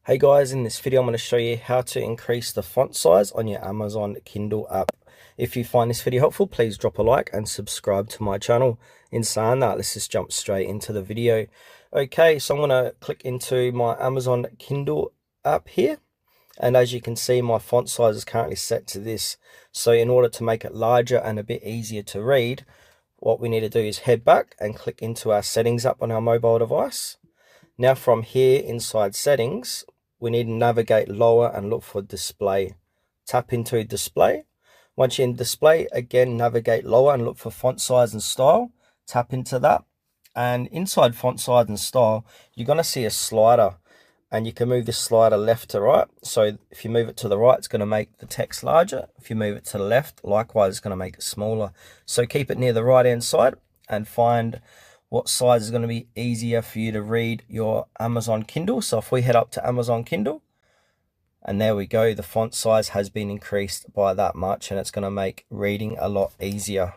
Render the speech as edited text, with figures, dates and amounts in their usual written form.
Hey guys, in this video I'm going to show you how to increase the font size on your Amazon Kindle app. If you find this video helpful, please drop a like and subscribe to my channel. In saying that, let's just jump straight into the video. Okay, so I'm going to click into my Amazon Kindle app here. And as you can see, my font size is currently set to this. So in order to make it larger and a bit easier to read, what we need to do is head back and click into our settings app on our mobile device. Now from here inside settings, we need to navigate lower and look for display. Tap into display. Once you're in display, again, navigate lower and look for font size and style. Tap into that. And inside font size and style, you're going to see a slider. And you can move this slider left to right. So if you move it to the right, it's going to make the text larger. If you move it to the left, likewise, it's going to make it smaller. So keep it near the right hand side and find what size is going to be easier for you to read your Amazon Kindle. So if we head up to Amazon Kindle, and there we go, the font size has been increased by that much, and it's going to make reading a lot easier.